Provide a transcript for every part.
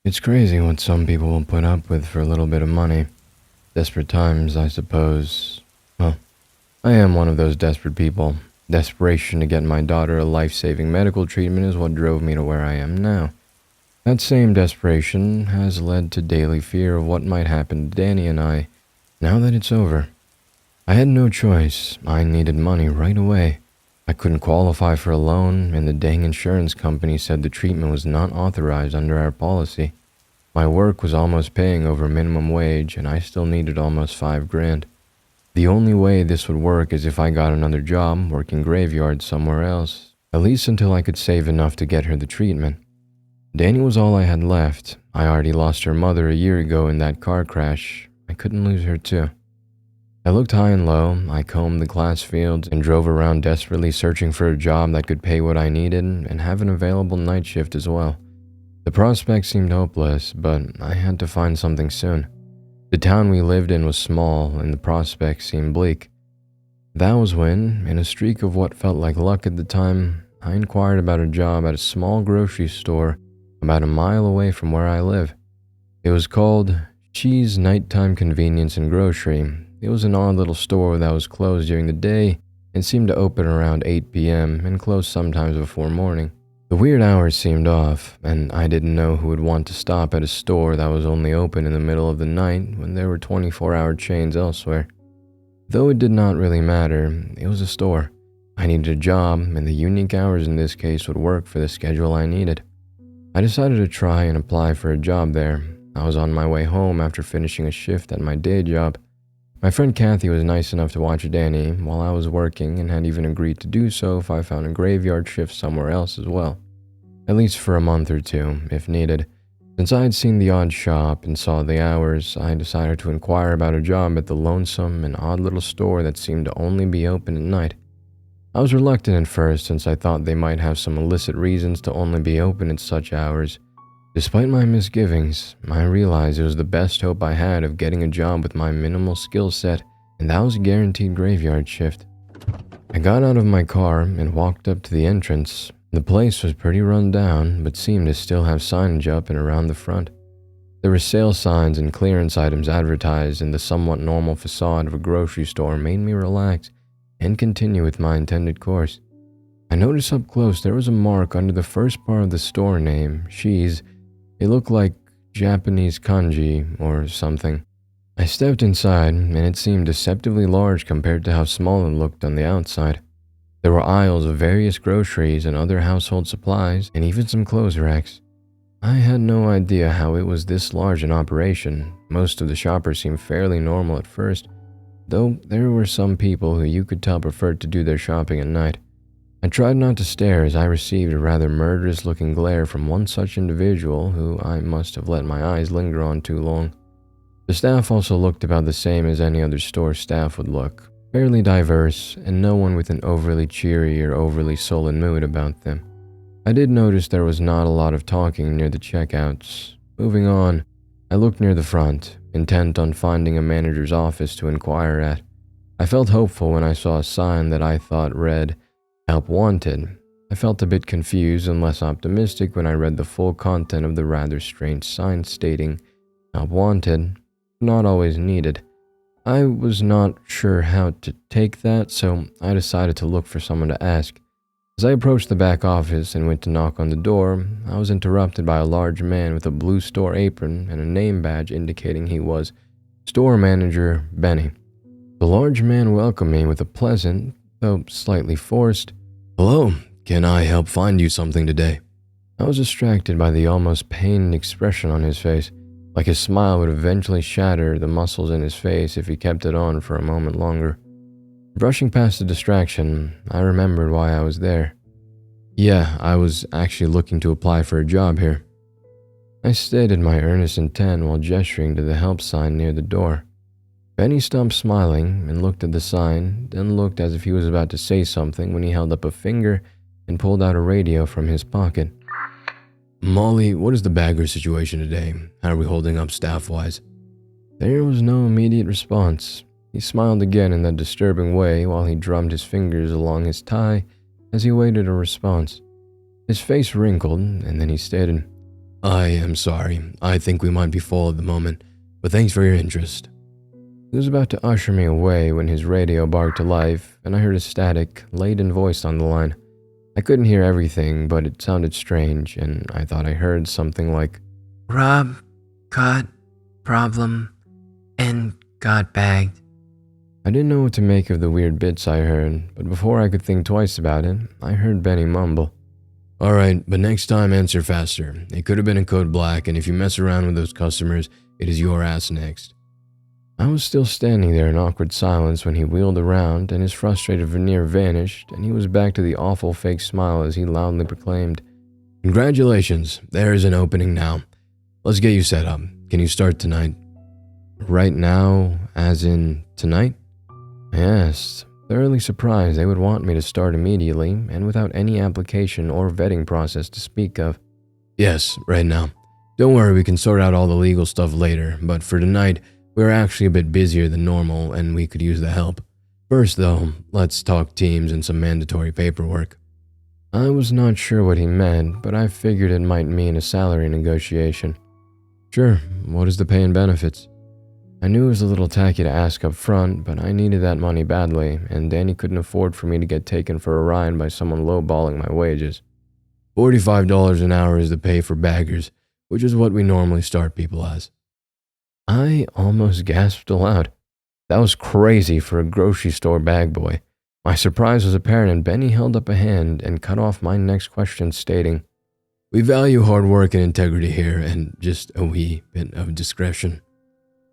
It's crazy what some people will put up with for a little bit of money. Desperate times, I suppose. Well, I am one of those desperate people. Desperation to get my daughter a life-saving medical treatment is what drove me to where I am now. That same desperation has led to daily fear of what might happen to Danny and I now that it's over. I had no choice. I needed money right away. I couldn't qualify for a loan, and the dang insurance company said the treatment was not authorized under our policy. My work was almost paying over minimum wage, and I still needed almost $5,000. The only way this would work is if I got another job working graveyard somewhere else, at least until I could save enough to get her the treatment. Danny was all I had left. I already lost her mother a year ago in that car crash. I couldn't lose her too. I looked high and low, I combed the glass fields and drove around desperately searching for a job that could pay what I needed and have an available night shift as well. The prospect seemed hopeless, but I had to find something soon. The town we lived in was small and the prospect seemed bleak. That was when, in a streak of what felt like luck at the time, I inquired about a job at a small grocery store about a mile away from where I live. It was called She's Nighttime Convenience and Grocery. It was an odd little store that was closed during the day and seemed to open around 8 p.m. and close sometimes before morning. The weird hours seemed off, and I didn't know who would want to stop at a store that was only open in the middle of the night when there were 24-hour chains elsewhere. Though it did not really matter, it was a store. I needed a job, and the unique hours in this case would work for the schedule I needed. I decided to try and apply for a job there. I was on my way home after finishing a shift at my day job. My friend Kathy was nice enough to watch Danny while I was working and had even agreed to do so if I found a graveyard shift somewhere else as well. At least for a month or two, if needed. Since I had seen the odd shop and saw the hours, I decided to inquire about a job at the lonesome and odd little store that seemed to only be open at night. I was reluctant at first since I thought they might have some illicit reasons to only be open at such hours. Despite my misgivings, I realized it was the best hope I had of getting a job with my minimal skill set, and that was a guaranteed graveyard shift. I got out of my car and walked up to the entrance. The place was pretty run down, but seemed to still have signage up and around the front. There were sale signs and clearance items advertised, and the somewhat normal facade of a grocery store made me relax and continue with my intended course. I noticed up close there was a mark under the first part of the store name, She's. It looked like Japanese kanji or something. I stepped inside, and it seemed deceptively large compared to how small it looked on the outside. There were aisles of various groceries and other household supplies, and even some clothes racks. I had no idea how it was this large in operation. Most of the shoppers seemed fairly normal at first, though there were some people who you could tell preferred to do their shopping at night. I tried not to stare as I received a rather murderous-looking glare from one such individual who I must have let my eyes linger on too long. The staff also looked about the same as any other store staff would look, fairly diverse, and no one with an overly cheery or overly sullen mood about them. I did notice there was not a lot of talking near the checkouts. Moving on, I looked near the front, intent on finding a manager's office to inquire at. I felt hopeful when I saw a sign that I thought read, "Help Wanted." I felt a bit confused and less optimistic when I read the full content of the rather strange sign stating, "Help Wanted, not always needed." I was not sure how to take that, so I decided to look for someone to ask. As I approached the back office and went to knock on the door, I was interrupted by a large man with a blue store apron and a name badge indicating he was Store Manager Benny. The large man welcomed me with a pleasant, though slightly forced, "Hello, can I help find you something today?" I was distracted by the almost pained expression on his face, like his smile would eventually shatter the muscles in his face if he kept it on for a moment longer. Brushing past the distraction, I remembered why I was there. "Yeah, I was actually looking to apply for a job here." I stated my earnest intent while gesturing to the help sign near the door. Benny stopped smiling and looked at the sign, then looked as if he was about to say something when he held up a finger and pulled out a radio from his pocket. "Molly, what is the bagger situation today? How are we holding up staff-wise?" There was no immediate response. He smiled again in that disturbing way while he drummed his fingers along his tie as he waited a response. His face wrinkled, and then he stated, I am sorry. I think we might be full at the moment, but thanks for your interest. He was about to usher me away when his radio barked to life, and I heard a static, laden voice on the line. I couldn't hear everything, but it sounded strange, and I thought I heard something like, Rob got problem and got bagged. I didn't know what to make of the weird bits I heard, but before I could think twice about it, I heard Benny mumble, Alright, but next time answer faster. It could have been in code black, and if you mess around with those customers, it is your ass next. I was still standing there in awkward silence when he wheeled around and his frustrated veneer vanished, and he was back to the awful fake smile as he loudly proclaimed, Congratulations, there is an opening now. Let's get you set up. Can you start tonight? Right now, as in tonight? Yes, thoroughly surprised they would want me to start immediately and without any application or vetting process to speak of. Yes, right now. Don't worry, we can sort out all the legal stuff later, but for tonight, we're actually a bit busier than normal and we could use the help. First though, let's talk teams and some mandatory paperwork. I was not sure what he meant, but I figured it might mean a salary negotiation. Sure, what is the pay and benefits? I knew it was a little tacky to ask up front, but I needed that money badly, and Danny couldn't afford for me to get taken for a ride by someone lowballing my wages. $45 an hour is the pay for baggers, which is what we normally start people as. I almost gasped aloud. That was crazy for a grocery store bag boy. My surprise was apparent, and Benny held up a hand and cut off my next question, stating, We value hard work and integrity here, and just a wee bit of discretion.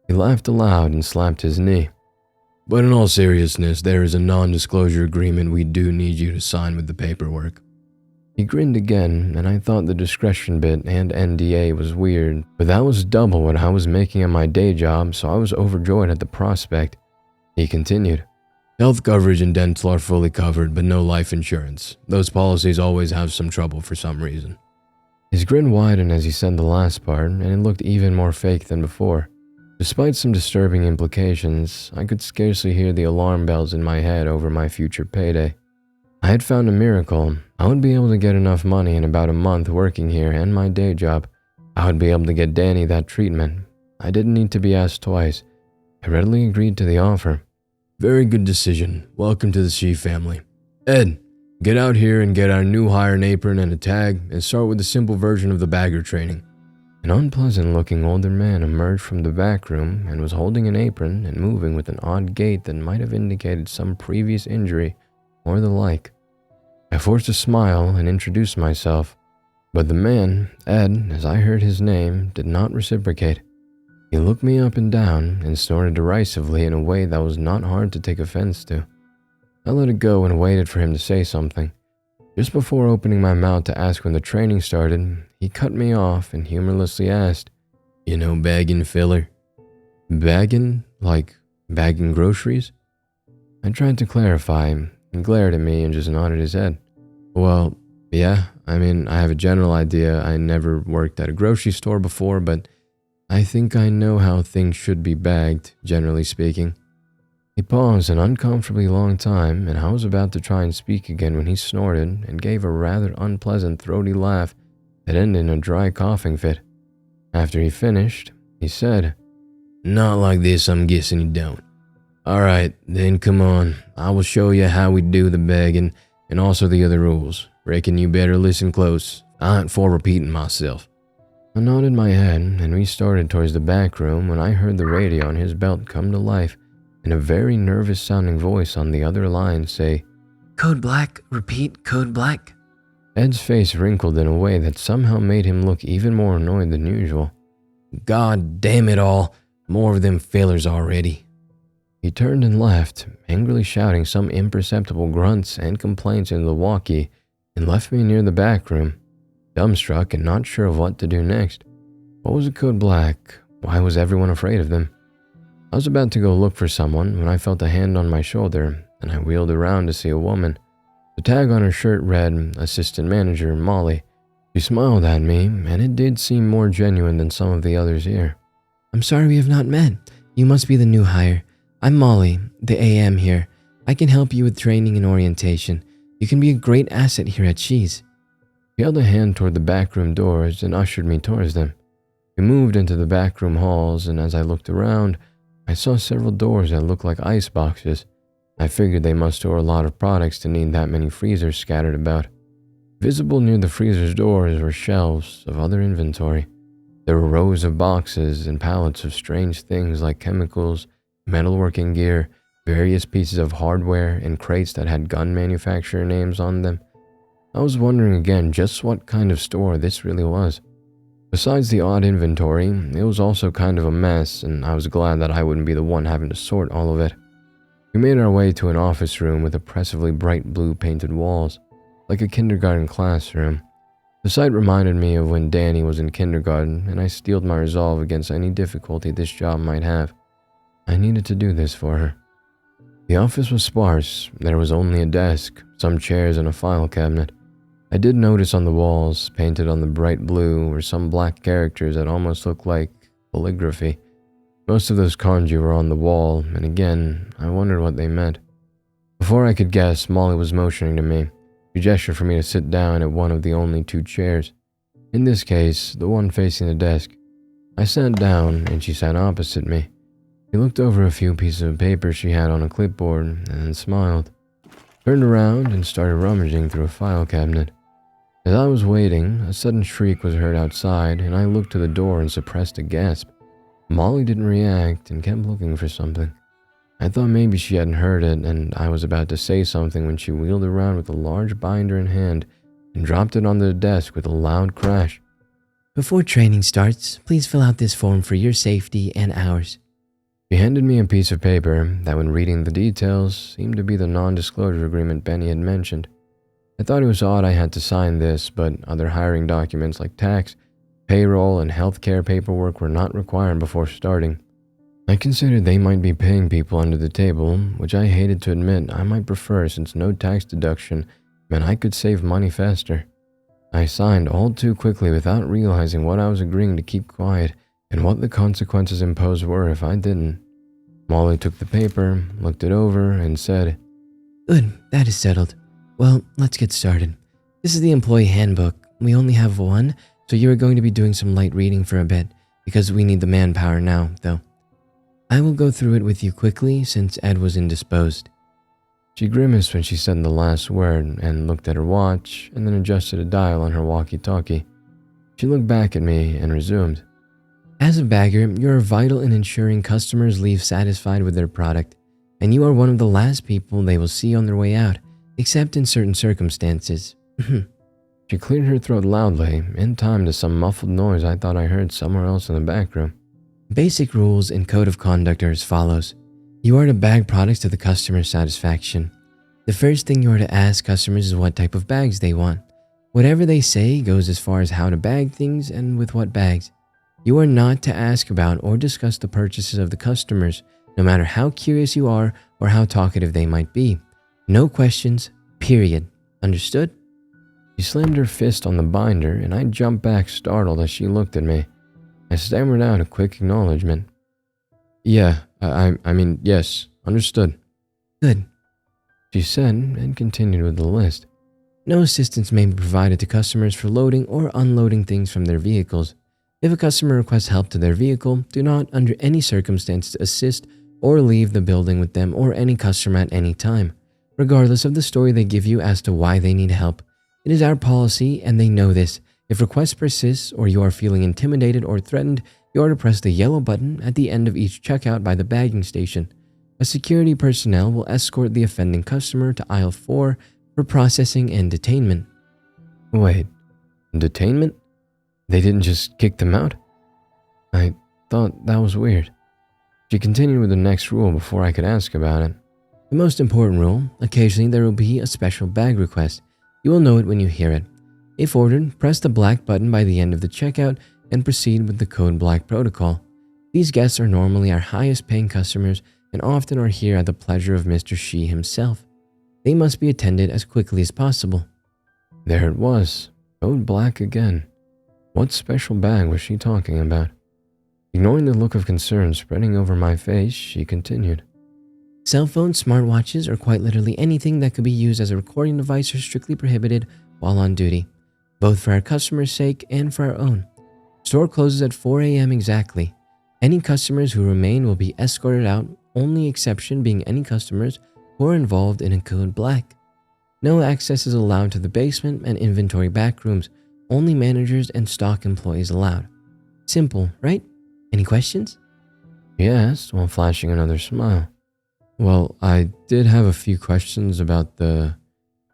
He laughed aloud and slapped his knee. But in all seriousness, there is a non-disclosure agreement we do need you to sign with the paperwork. He grinned again, and I thought the discretion bit and NDA was weird, but that was double what I was making at my day job, so I was overjoyed at the prospect. He continued, Health coverage and dental are fully covered, but no life insurance. Those policies always have some trouble for some reason. His grin widened as he said the last part, and it looked even more fake than before. Despite some disturbing implications, I could scarcely hear the alarm bells in my head over my future payday. I had found a miracle. I would be able to get enough money in about a month working here and my day job. I would be able to get Danny that treatment. I didn't need to be asked twice. I readily agreed to the offer. Very good decision. Welcome to the She family. Ed, get out here and get our new hire an apron and a tag and start with the simple version of the bagger training. An unpleasant-looking older man emerged from the back room and was holding an apron and moving with an odd gait that might have indicated some previous injury or the like. I forced a smile and introduced myself, but the man, Ed, as I heard his name, did not reciprocate. He looked me up and down and snorted derisively in a way that was not hard to take offense to. I let it go and waited for him to say something. Just before opening my mouth to ask when the training started, he cut me off and humorlessly asked, You know bagging, filler? Bagging? Like bagging groceries? I tried to clarify. He glared at me and just nodded his head. Well, yeah, I have a general idea. I never worked at a grocery store before, but I think I know how things should be bagged, generally speaking. He paused an uncomfortably long time, and I was about to try and speak again when he snorted and gave a rather unpleasant throaty laugh that ended in a dry coughing fit. After he finished, he said, Not like this, I'm guessing you don't. Alright, then come on. I will show you how we do the bagging and also the other rules. Reckon you better listen close. I ain't for repeating myself. I nodded my head and we started towards the back room when I heard the radio on his belt come to life and a very nervous sounding voice on the other line say, Code black, repeat, code black. Ed's face wrinkled in a way that somehow made him look even more annoyed than usual. God damn it all, more of them fillers already. He turned and left, angrily shouting some imperceptible grunts and complaints into the walkie, and left me near the back room, dumbstruck and not sure of what to do next. What was a code black? Why was everyone afraid of them? I was about to go look for someone when I felt a hand on my shoulder, and I wheeled around to see a woman. The tag on her shirt read, Assistant Manager Molly. She smiled at me, and it did seem more genuine than some of the others here. I'm sorry we have not met. You must be the new hire. I'm Molly, the AM here. I can help you with training and orientation. You can be a great asset here at She's. He held a hand toward the backroom doors and ushered me towards them. We moved into the backroom halls, and as I looked around, I saw several doors that looked like ice boxes. I figured they must store a lot of products to need that many freezers scattered about. Visible near the freezer's doors were shelves of other inventory. There were rows of boxes and pallets of strange things like chemicals, metalworking gear, various pieces of hardware, and crates that had gun manufacturer names on them. I was wondering again just what kind of store this really was. Besides the odd inventory, it was also kind of a mess, and I was glad that I wouldn't be the one having to sort all of it. We made our way to an office room with oppressively bright blue painted walls, like a kindergarten classroom. The sight reminded me of when Danny was in kindergarten, and I steeled my resolve against any difficulty this job might have. I needed to do this for her. The office was sparse. There was only a desk, some chairs, and a file cabinet. I did notice on the walls, painted on the bright blue, were some black characters that almost looked like calligraphy. Most of those kanji were on the wall, and again, I wondered what they meant. Before I could guess, Molly was motioning to me. She gestured for me to sit down at one of the only two chairs. In this case, the one facing the desk. I sat down, and she sat opposite me. She looked over a few pieces of paper she had on a clipboard, and then smiled. Turned around and started rummaging through a file cabinet. As I was waiting, a sudden shriek was heard outside, and I looked to the door and suppressed a gasp. Molly didn't react and kept looking for something. I thought maybe she hadn't heard it, and I was about to say something when she wheeled around with a large binder in hand and dropped it onto the desk with a loud crash. Before training starts, please fill out this form for your safety and ours. She handed me a piece of paper that, when reading the details, seemed to be the non-disclosure agreement Benny had mentioned. I thought it was odd I had to sign this, but other hiring documents like tax, payroll, and healthcare paperwork were not required before starting. I considered they might be paying people under the table, which I hated to admit I might prefer since no tax deduction meant I could save money faster. I signed all too quickly without realizing what I was agreeing to keep quiet and what the consequences imposed were if I didn't. Molly took the paper, looked it over, and said, Good, that is settled. Well, let's get started. This is the employee handbook. We only have one, so you are going to be doing some light reading for a bit, because we need the manpower now, though. I will go through it with you quickly since Ed was indisposed. She grimaced when she said the last word and looked at her watch and then adjusted a dial on her walkie-talkie. She looked back at me and resumed. As a bagger, you are vital in ensuring customers leave satisfied with their product, and you are one of the last people they will see on their way out, except in certain circumstances. She cleared her throat loudly, in time to some muffled noise I thought I heard somewhere else in the back room. Basic rules and code of conduct are as follows. You are to bag products to the customer's satisfaction. The first thing you are to ask customers is what type of bags they want. Whatever they say goes as far as how to bag things and with what bags. You are not to ask about or discuss the purchases of the customers, no matter how curious you are or how talkative they might be. No questions, period. Understood? She slammed her fist on the binder, and I jumped back startled as she looked at me. I stammered out a quick acknowledgement. Yeah, I mean, yes, understood. Good, She said, and continued with the list. No assistance may be provided to customers for loading or unloading things from their vehicles. If a customer requests help to their vehicle, do not under any circumstance assist or leave the building with them or any customer at any time, regardless of the story they give you as to why they need help. It is our policy, and they know this. If requests persist or you are feeling intimidated or threatened, you are to press the yellow button at the end of each checkout by the bagging station. A security personnel will escort the offending customer to aisle 4 for processing and detainment. Wait, detainment? They didn't just kick them out? I thought that was weird. She continued with the next rule before I could ask about it. The most important rule, occasionally there will be a special bag request. You will know it when you hear it. If ordered, press the black button by the end of the checkout and proceed with the code black protocol. These guests are normally our highest paying customers and often are here at the pleasure of Mr. Shi himself. They must be attended as quickly as possible. There it was, code black again. What special bag was she talking about? Ignoring the look of concern spreading over my face, she continued. Cell phones, smartwatches, or quite literally anything that could be used as a recording device are strictly prohibited while on duty. both for our customers' sake and for our own. Store closes at 4 a.m. exactly. Any customers who remain will be escorted out, only exception being any customers who are involved in a code black. No access is allowed to the basement and inventory back rooms, only managers and stock employees allowed. Simple, right? Any questions? He asked while flashing another smile. Well, I did have a few questions about the...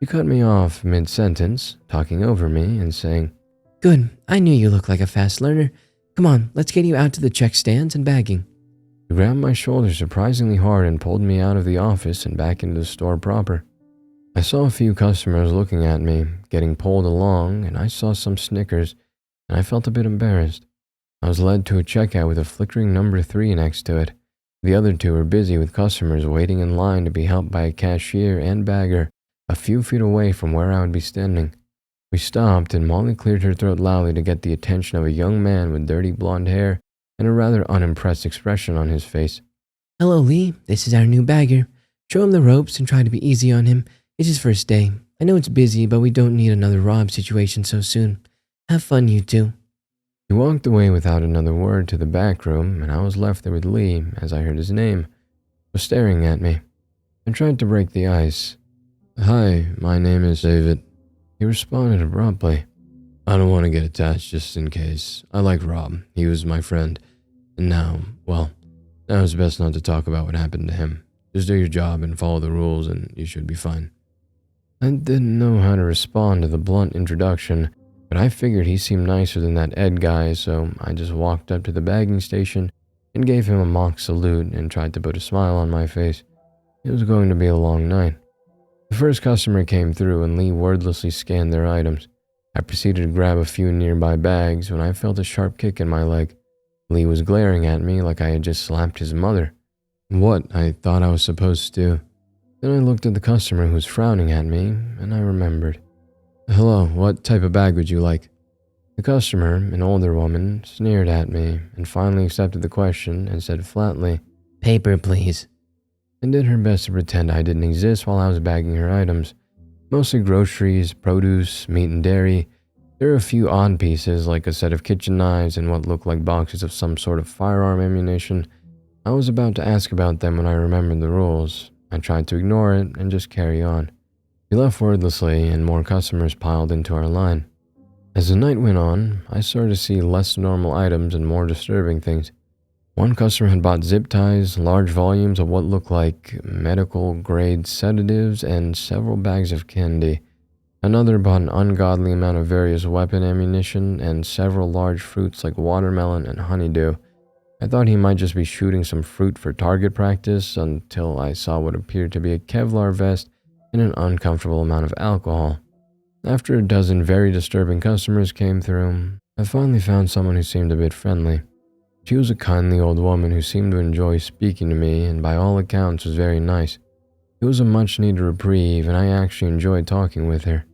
He cut me off mid-sentence, talking over me and saying, Good, I knew you looked like a fast learner. Come on, let's get you out to the check stands and bagging. He grabbed my shoulder surprisingly hard and pulled me out of the office and back into the store proper. I saw a few customers looking at me, getting pulled along, and I saw some snickers, and I felt a bit embarrassed. I was led to a checkout with a flickering number 3 next to it. The other two were busy with customers waiting in line to be helped by a cashier and bagger a few feet away from where I would be standing. We stopped, and Molly cleared her throat loudly to get the attention of a young man with dirty blonde hair and a rather unimpressed expression on his face. Hello, Lee. This is our new bagger. Show him the ropes and try to be easy on him. It's his first day. I know it's busy, but we don't need another Rob situation so soon. Have fun, you two. He walked away without another word to the back room, and I was left there with Lee as I heard his name, was staring at me. I tried to break the ice. Hi, my name is David. He responded abruptly. I don't want to get attached just in case. I like Rob. He was my friend. And now it's best not to talk about what happened to him. Just do your job and follow the rules and you should be fine. I didn't know how to respond to the blunt introduction, but I figured he seemed nicer than that Ed guy, so I just walked up to the bagging station and gave him a mock salute and tried to put a smile on my face. It was going to be a long night. The first customer came through and Lee wordlessly scanned their items. I proceeded to grab a few nearby bags when I felt a sharp kick in my leg. Lee was glaring at me like I had just slapped his mother. What I thought I was supposed to. Then I looked at the customer who was frowning at me, and I remembered. Hello, what type of bag would you like? The customer, an older woman, sneered at me and finally accepted the question and said flatly, Paper, please. And did her best to pretend I didn't exist while I was bagging her items. Mostly groceries, produce, meat and dairy. There were a few odd pieces like a set of kitchen knives and what looked like boxes of some sort of firearm ammunition. I was about to ask about them when I remembered the rules. I tried to ignore it and just carry on. We left wordlessly and more customers piled into our line. As the night went on, I started to see less normal items and more disturbing things. One customer had bought zip ties, large volumes of what looked like medical-grade sedatives, and several bags of candy. Another bought an ungodly amount of various weapon ammunition and several large fruits like watermelon and honeydew. I thought he might just be shooting some fruit for target practice until I saw what appeared to be a Kevlar vest and an uncomfortable amount of alcohol. After a dozen very disturbing customers came through, I finally found someone who seemed a bit friendly. She was a kindly old woman who seemed to enjoy speaking to me and by all accounts was very nice. It was a much-needed reprieve and I actually enjoyed talking with her.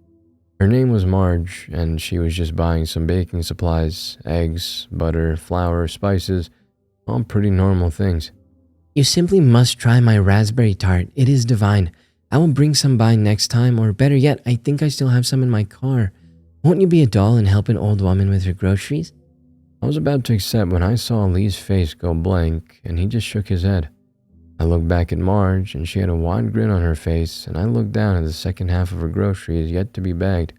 Her name was Marge and she was just buying some baking supplies, eggs, butter, flour, spices, all pretty normal things. You simply must try my raspberry tart. It is divine. I will bring some by next time, or better yet, I think I still have some in my car. Won't you be a doll and help an old woman with her groceries? I was about to accept when I saw Lee's face go blank and he just shook his head. I looked back at Marge and she had a wide grin on her face and I looked down at the second half of her groceries yet to be bagged.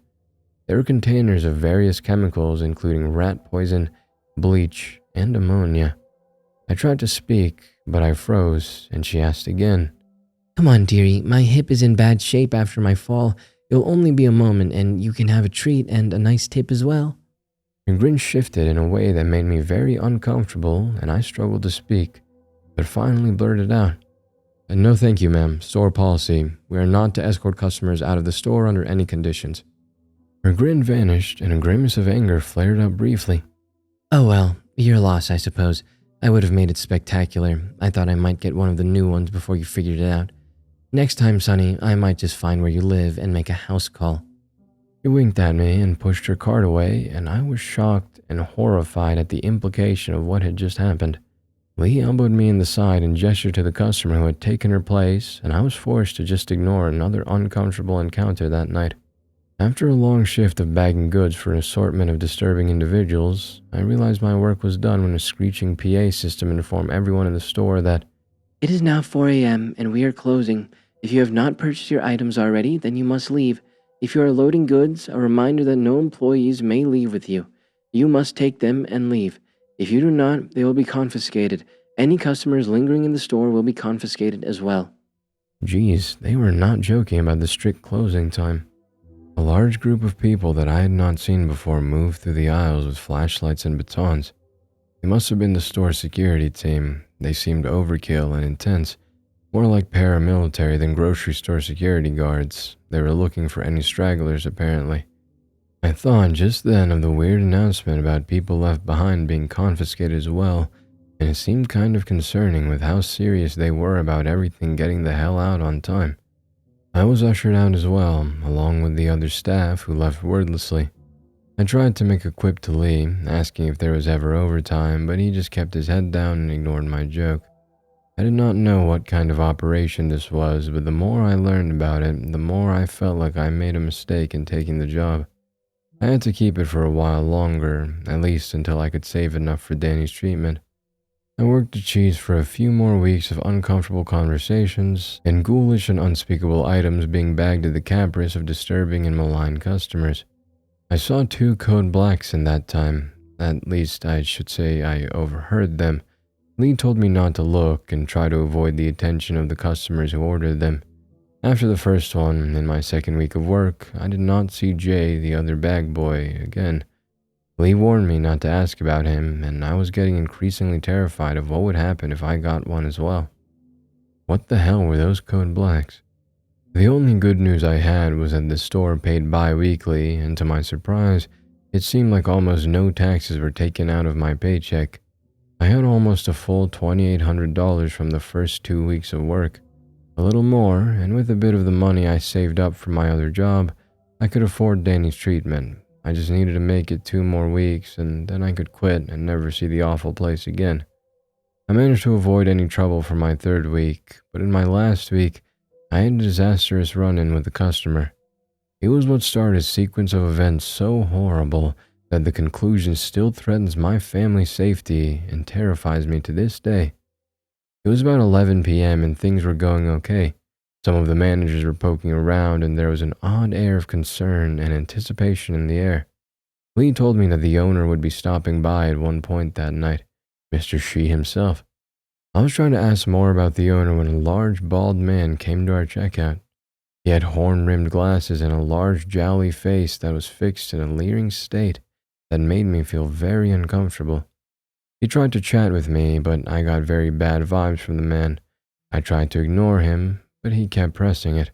There were containers of various chemicals including rat poison, bleach, and ammonia. I tried to speak, but I froze and she asked again. Come on, dearie, my hip is in bad shape after my fall. It'll only be a moment and you can have a treat and a nice tip as well. Her grin shifted in a way that made me very uncomfortable and I struggled to speak, but finally blurted out. No thank you, ma'am. Store policy. We are not to escort customers out of the store under any conditions. Her grin vanished and a grimace of anger flared up briefly. Oh well, your loss, I suppose. I would have made it spectacular. I thought I might get one of the new ones before you figured it out. Next time, Sonny, I might just find where you live and make a house call. She winked at me and pushed her cart away, and I was shocked and horrified at the implication of what had just happened. Lee elbowed me in the side and gestured to the customer who had taken her place, and I was forced to just ignore another uncomfortable encounter that night. After a long shift of bagging goods for an assortment of disturbing individuals, I realized my work was done when a screeching PA system informed everyone in the store that It is now 4 a.m. and we are closing. If you have not purchased your items already, then you must leave. If you are loading goods, a reminder that no employees may leave with you. You must take them and leave. If you do not, they will be confiscated. Any customers lingering in the store will be confiscated as well. geez, they were not joking about the strict closing time. A large group of people that I had not seen before moved through the aisles with flashlights and batons. They must have been the store security team. They seemed overkill and intense, more like paramilitary than grocery store security guards. They were looking for any stragglers, apparently. I thought just then of the weird announcement about people left behind being confiscated as well, and it seemed kind of concerning with how serious they were about everything getting the hell out on time. I was ushered out as well, along with the other staff who left wordlessly. I tried to make a quip to Lee, asking if there was ever overtime, but he just kept his head down and ignored my joke. I did not know what kind of operation this was, but the more I learned about it, the more I felt like I made a mistake in taking the job. I had to keep it for a while longer, at least until I could save enough for Danny's treatment. I worked the cheese for a few more weeks of uncomfortable conversations and ghoulish and unspeakable items being bagged at the caprice of disturbing and malign customers. I saw 2 code blacks in that time. At least I should say I overheard them. Lee told me not to look and try to avoid the attention of the customers who ordered them. After the first one, in my second week of work, I did not see Jay, the other bag boy, again. Lee warned me not to ask about him, and I was getting increasingly terrified of what would happen if I got one as well. What the hell were those code blacks? The only good news I had was that the store paid bi-weekly, and to my surprise, it seemed like almost no taxes were taken out of my paycheck. I had almost a full $2,800 from the first 2 weeks of work. A little more, and with a bit of the money I saved up from my other job, I could afford Danny's treatment. I just needed to make it 2 more weeks, and then I could quit and never see the awful place again. I managed to avoid any trouble for my 3rd week, but in my last week, I had a disastrous run-in with a customer. It was what started a sequence of events so horrible that the conclusion still threatens my family's safety and terrifies me to this day. It was about 11 p.m. and things were going okay. Some of the managers were poking around and there was an odd air of concern and anticipation in the air. Lee told me that the owner would be stopping by at one point that night, Mr. She himself. I was trying to ask more about the owner when a large bald man came to our checkout. He had horn-rimmed glasses and a large jowly face that was fixed in a leering state that made me feel very uncomfortable. He tried to chat with me, but I got very bad vibes from the man. I tried to ignore him, but he kept pressing it.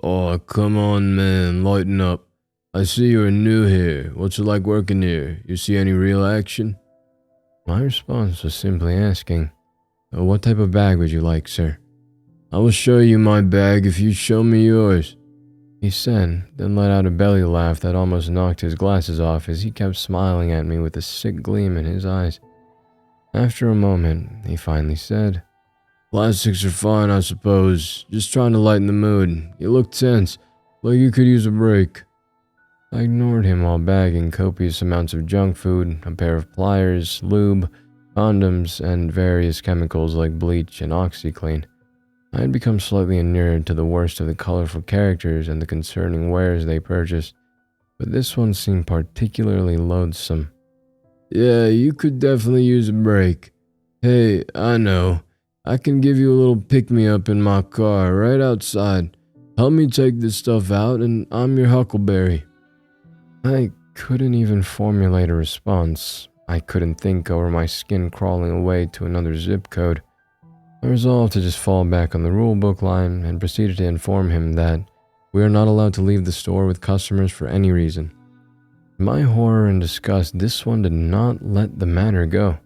"Oh, come on, man, lighten up. I see you're new here. What's it like working here? You see any real action?" My response was simply asking, "What type of bag would you like, sir?" "I will show you my bag if you show me yours," he said, then let out a belly laugh that almost knocked his glasses off as he kept smiling at me with a sick gleam in his eyes. After a moment, he finally said, "Plastics are fine, I suppose. Just trying to lighten the mood. You look tense, like you could use a break." I ignored him while bagging copious amounts of junk food, a pair of pliers, lube, condoms, and various chemicals like bleach and OxyClean. I had become slightly inured to the worst of the colorful characters and the concerning wares they purchased, but this one seemed particularly loathsome. "Yeah, you could definitely use a break. Hey, I know. I can give you a little pick-me-up in my car right outside. Help me take this stuff out and I'm your huckleberry." I couldn't even formulate a response. I couldn't think over my skin crawling away to another zip code. I resolved to just fall back on the rulebook line and proceeded to inform him that we are not allowed to leave the store with customers for any reason. To my horror and disgust, this one did not let the matter go.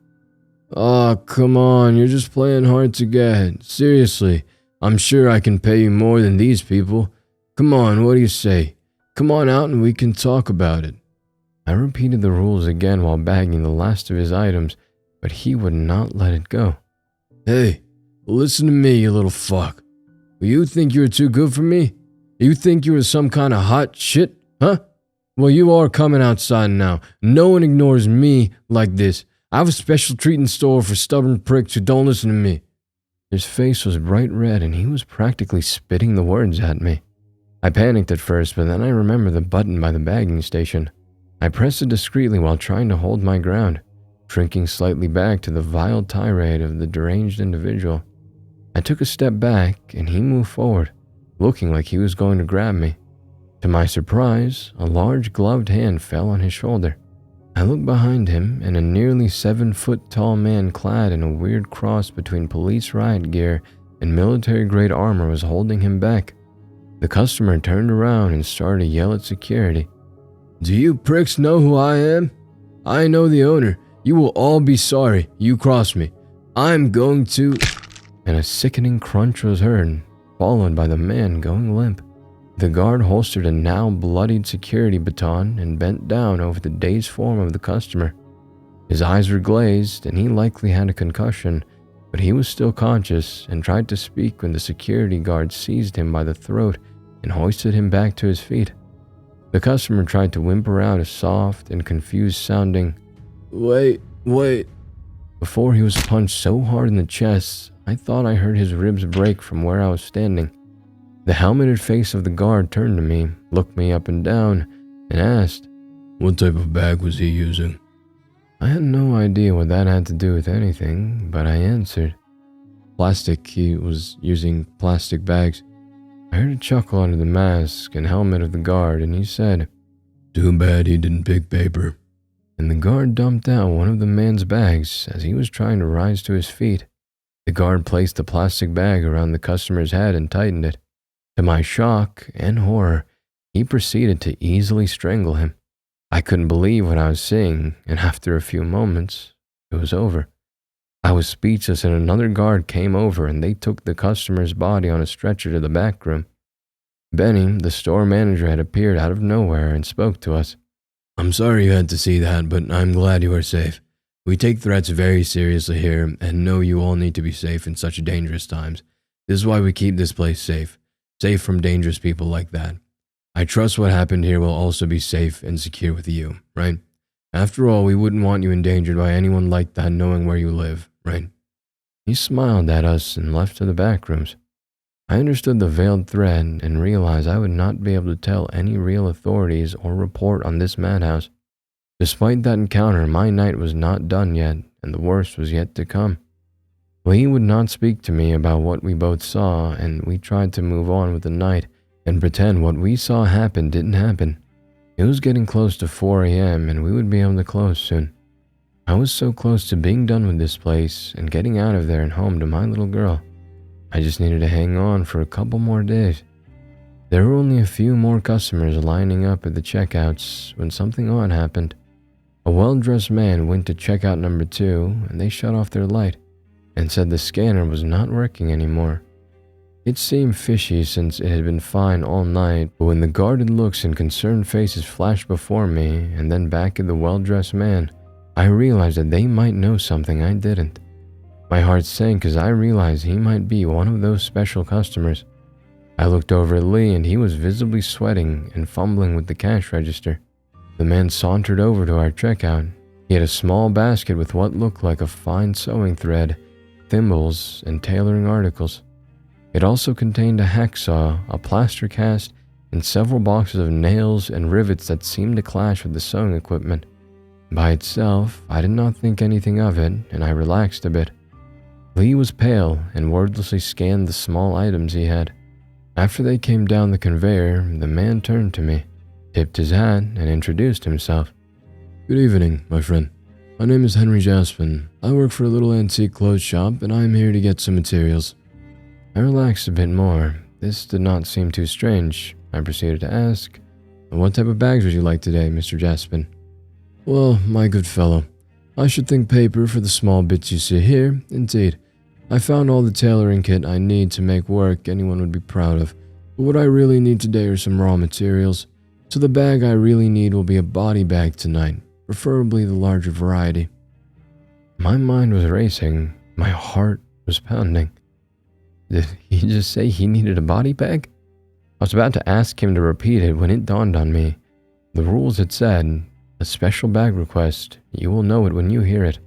"Oh, come on, you're just playing hard to get. Seriously, I'm sure I can pay you more than these people. Come on, what do you say? Come on out and we can talk about it." I repeated the rules again while bagging the last of his items, but he would not let it go. "Hey, listen to me, you little fuck. You think you're too good for me? You think you were some kind of hot shit? Huh? Well, you are coming outside now. No one ignores me like this. I have a special treat in store for stubborn pricks who don't listen to me. His face was bright red and he was practically spitting the words at me. I panicked at first, but then I remembered the button by the bagging station. I pressed it discreetly while trying to hold my ground, shrinking slightly back to the vile tirade of the deranged individual. I took a step back and he moved forward, looking like he was going to grab me. To my surprise, a large gloved hand fell on his shoulder. I looked behind him, and a nearly 7-foot-tall man clad in a weird cross between police riot gear and military-grade armor was holding him back. The customer turned around and started to yell at security. "Do you pricks know who I am? I know the owner. You will all be sorry you crossed me. I'm going to..." And a sickening crunch was heard, followed by the man going limp. The guard holstered a now bloodied security baton and bent down over the dazed form of the customer. His eyes were glazed and he likely had a concussion, but he was still conscious and tried to speak when the security guard seized him by the throat and hoisted him back to his feet. The customer tried to whimper out a soft and confused sounding, "Wait." Before he was punched so hard in the chest, I thought I heard his ribs break from where I was standing. The helmeted face of the guard turned to me, looked me up and down, and asked, "What type of bag was he using?" I had no idea what that had to do with anything, but I answered, "Plastic. He was using plastic bags." I heard a chuckle under the mask and helmet of the guard, and he said, "Too bad he didn't pick paper." And the guard dumped out one of the man's bags as he was trying to rise to his feet. The guard placed the plastic bag around the customer's head and tightened it. To my shock and horror, he proceeded to easily strangle him. I couldn't believe what I was seeing, and after a few moments, it was over. I was speechless, and another guard came over and they took the customer's body on a stretcher to the back room. Benny, the store manager, had appeared out of nowhere and spoke to us. "I'm sorry you had to see that, but I'm glad you are safe. We take threats very seriously here and know you all need to be safe in such dangerous times. This is why we keep this place safe from dangerous people like that. I trust what happened here will also be safe and secure with you, right? After all, we wouldn't want you endangered by anyone like that knowing where you live, right?" He smiled at us and left to the back rooms. I understood the veiled threat and realized I would not be able to tell any real authorities or report on this madhouse. Despite that encounter, my night was not done yet, and the worst was yet to come. Lee would not speak to me about what we both saw, and we tried to move on with the night and pretend what we saw happen didn't happen. It was getting close to 4 a.m. and we would be able to close soon. I was so close to being done with this place and getting out of there and home to my little girl. I just needed to hang on for a couple more days. There were only a few more customers lining up at the checkouts when something odd happened. A well-dressed man went to checkout number 2 and they shut off their light and said the scanner was not working anymore. It seemed fishy since it had been fine all night, but when the guarded looks and concerned faces flashed before me and then back at the well-dressed man, I realized that they might know something I didn't. My heart sank as I realized he might be one of those special customers. I looked over at Lee and he was visibly sweating and fumbling with the cash register. The man sauntered over to our checkout. He had a small basket with what looked like a fine sewing thread, thimbles, and tailoring articles. It also contained a hacksaw, a plaster cast, and several boxes of nails and rivets that seemed to clash with the sewing equipment. By itself, I did not think anything of it, and I relaxed a bit. Lee was pale and wordlessly scanned the small items he had. After they came down the conveyor, the man turned to me, tipped his hat, and introduced himself. "Good evening, my friend. My name is Henry Jaspin. I work for a little antique clothes shop, and I'm here to get some materials." I relaxed a bit more. This did not seem too strange. I proceeded to ask, "What type of bags would you like today, Mr. Jaspin?" "Well, my good fellow, I should think paper for the small bits you see here, indeed. I found all the tailoring kit I need to make work anyone would be proud of, but what I really need today are some raw materials. So the bag I really need will be a body bag tonight, preferably the larger variety." My mind was racing. My heart was pounding. Did he just say he needed a body bag? I was about to ask him to repeat it when it dawned on me The rules had said, a special bag request, you will know it when you hear it.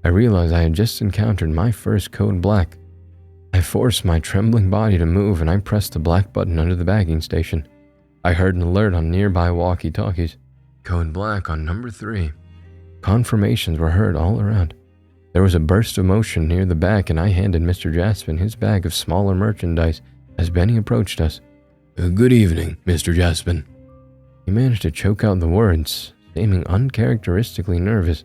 I realized I had just encountered my first code black. I forced my trembling body to move and I pressed the black button under the bagging station. I heard an alert on nearby walkie-talkies. Code black on number 3. Confirmations were heard all around. There was a burst of motion near the back and I handed Mr. Jaspin his bag of smaller merchandise as Benny approached us. Good evening, Mr. Jaspin. He managed to choke out the words, seeming uncharacteristically nervous.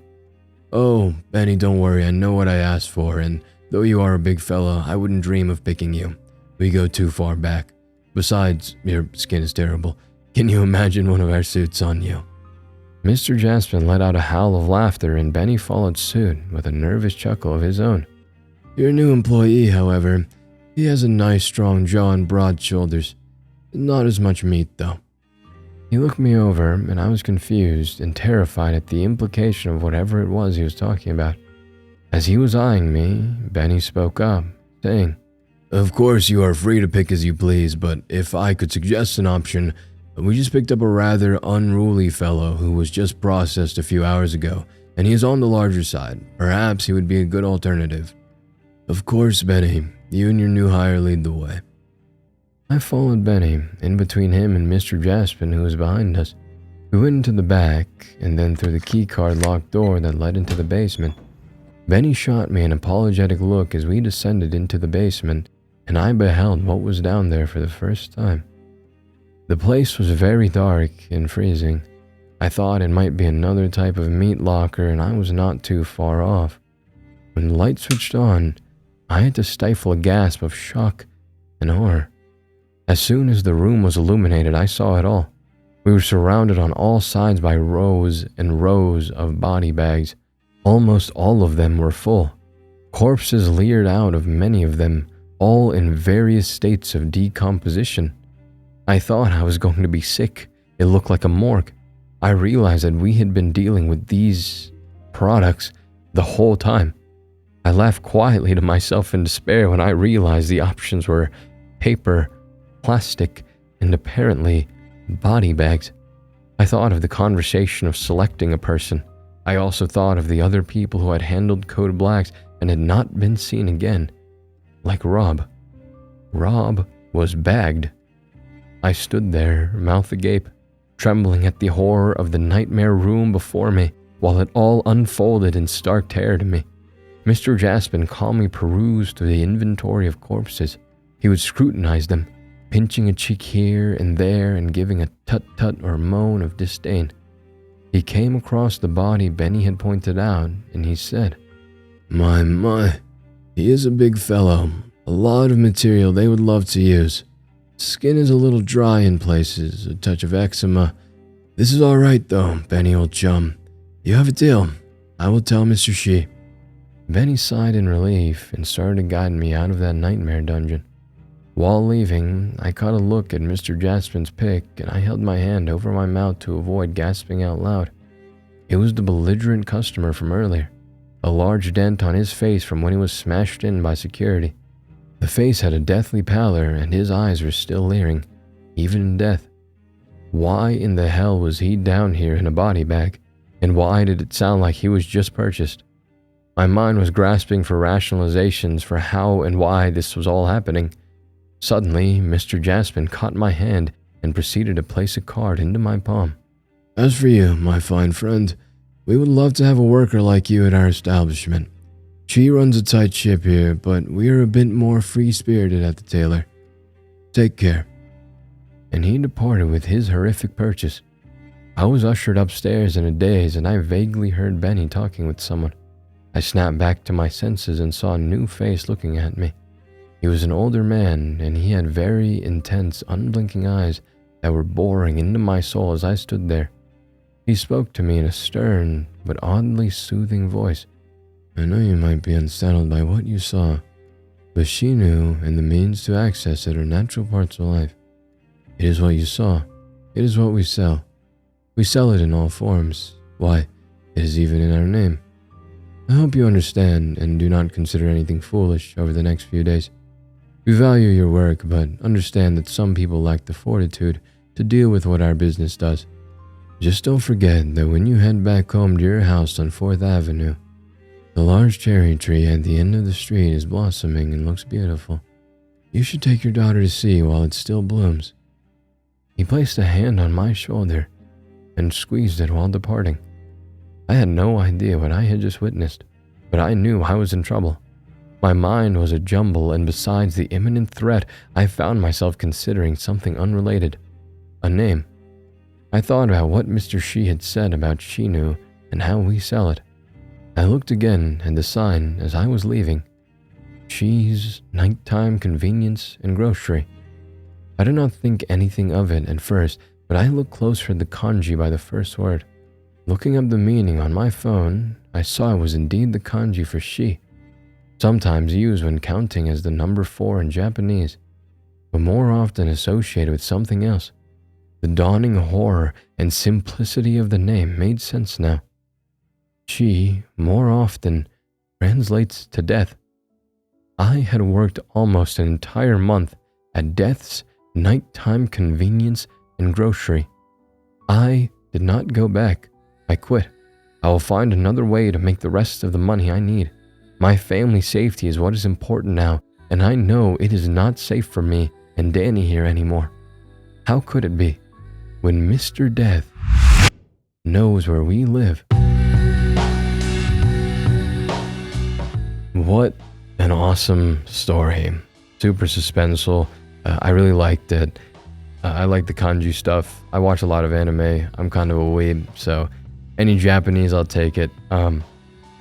Oh, Benny, don't worry, I know what I asked for, and though you are a big fella, I wouldn't dream of picking you. We go too far back. Besides, your skin is terrible. Can you imagine one of our suits on you? Mr. Jaspin let out a howl of laughter and Benny followed suit with a nervous chuckle of his own. Your new employee, however, he has a nice strong jaw and broad shoulders. Not as much meat, though. He looked me over and I was confused and terrified at the implication of whatever it was he was talking about. As he was eyeing me, Benny spoke up, saying, Of course you are free to pick as you please, but if I could suggest an option, we just picked up a rather unruly fellow who was just processed a few hours ago, and he is on the larger side. Perhaps he would be a good alternative. Of course, Benny, you and your new hire lead the way. I followed Benny, in between him and Mr. Jaspin, who was behind us. We went into the back, and then through the keycard locked door that led into the basement. Benny shot me an apologetic look as we descended into the basement, and I beheld what was down there for the first time. The place was very dark and freezing. I thought it might be another type of meat locker, and I was not too far off. When the light switched on, I had to stifle a gasp of shock and horror. As soon as the room was illuminated, I saw it all. We were surrounded on all sides by rows and rows of body bags. Almost all of them were full. Corpses leered out of many of them, all in various states of decomposition. I thought I was going to be sick. It looked like a morgue. I realized that we had been dealing with these products the whole time. I laughed quietly to myself in despair when I realized the options were paper, plastic, and apparently body bags. I thought of the conversation of selecting a person. I also thought of the other people who had handled code blacks and had not been seen again. Like Rob. Rob was bagged. I stood there, mouth agape, trembling at the horror of the nightmare room before me, while it all unfolded in stark terror to me. Mr. Jaspin calmly perused through the inventory of corpses. He would scrutinize them, pinching a cheek here and there and giving a tut-tut or moan of disdain. He came across the body Benny had pointed out, and he said, My, he is a big fellow. A lot of material they would love to use. Skin is a little dry in places, a touch of eczema. This is all right, though, Benny, old chum. You have a deal. I will tell Mr. Shi. Benny sighed in relief and started to guide me out of that nightmare dungeon. While leaving, I caught a look at Mr. Jaspin's pick, and I held my hand over my mouth to avoid gasping out loud. It was the belligerent customer from earlier, a large dent on his face from when he was smashed in by security. The face had a deathly pallor, and his eyes were still leering, even in death. Why in the hell was he down here in a body bag, and why did it sound like he was just purchased? My mind was grasping for rationalizations for how and why this was all happening. Suddenly, Mr. Jaspin caught my hand and proceeded to place a card into my palm. As for you, my fine friend, we would love to have a worker like you at our establishment. She runs a tight ship here, but we are a bit more free-spirited at the tailor. Take care. And he departed with his horrific purchase. I was ushered upstairs in a daze, and I vaguely heard Benny talking with someone. I snapped back to my senses and saw a new face looking at me. He was an older man, and he had very intense, unblinking eyes that were boring into my soul as I stood there. He spoke to me in a stern but oddly soothing voice. I know you might be unsettled by what you saw, but she knew, and the means to access it are natural parts of life. It is what you saw. It is what we sell. We sell it in all forms. Why, it is even in our name. I hope you understand and do not consider anything foolish over the next few days. We value your work, but understand that some people lack the fortitude to deal with what our business does. Just don't forget that when you head back home to your house on 4th Avenue, the large cherry tree at the end of the street is blossoming and looks beautiful. You should take your daughter to see while it still blooms." He placed a hand on my shoulder and squeezed it while departing. I had no idea what I had just witnessed, but I knew I was in trouble. My mind was a jumble, and besides the imminent threat, I found myself considering something unrelated. A name. I thought about what Mr. Shi had said about Shinu and how we sell it. I looked again at the sign as I was leaving. Shi's Nighttime Convenience and Grocery. I did not think anything of it at first, but I looked closer at the kanji by the first word. Looking up the meaning on my phone, I saw it was indeed the kanji for Shi, sometimes used when counting as the number 4 in Japanese, but more often associated with something else. The dawning horror and simplicity of the name made sense now. Shi, more often, translates to death. I had worked almost an entire month at Death's Nighttime Convenience and Grocery. I did not go back. I quit. I will find another way to make the rest of the money I need. My family's safety is what is important now, and I know it is not safe for me and Danny here anymore. How could it be when Mr. Death knows where we live? What an awesome story. Super suspenseful. I really liked it. I like the kanji stuff. I watch a lot of anime. I'm kind of a weeb, so any Japanese, I'll take it. I'm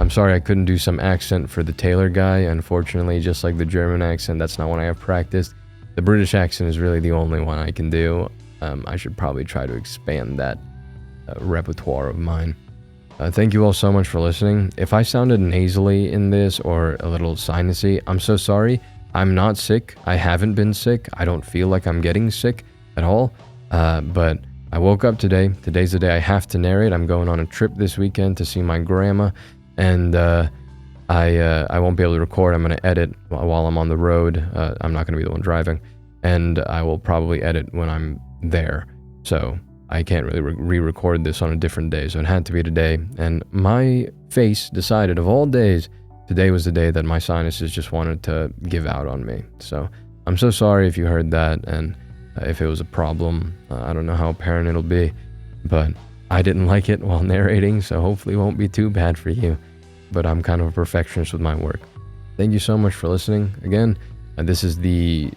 sorry I couldn't do some accent for the Taylor guy. Unfortunately, just like the German accent, that's not one I have practiced. The British accent is really the only one I can do. I should probably try to expand that repertoire of mine. Thank you all so much for listening. If I sounded nasally in this or a little sinusy, I'm so sorry. I'm not sick. I haven't been sick. I don't feel like I'm getting sick at all. But I woke up today. Today's the day I have to narrate. I'm going on a trip this weekend to see my grandma, and I won't be able to record. I'm going to edit while I'm on the road. I'm not going to be the one driving, and I will probably edit when I'm there. So I can't really re-record this on a different day, so it had to be today. And my face decided, of all days, today was the day that my sinuses just wanted to give out on me. So I'm so sorry if you heard that, and if it was a problem. I don't know how apparent it'll be, but I didn't like it while narrating, so hopefully it won't be too bad for you. But I'm kind of a perfectionist with my work. Thank you so much for listening. Again, this is the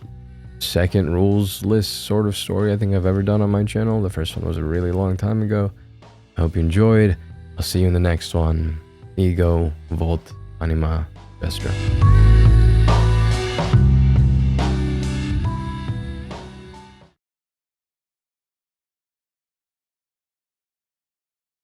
second rules list sort of story I think I've ever done on my channel. The first one was a really long time ago. I hope you enjoyed. I'll see you in the next one. Ego Volt Anima Vestra.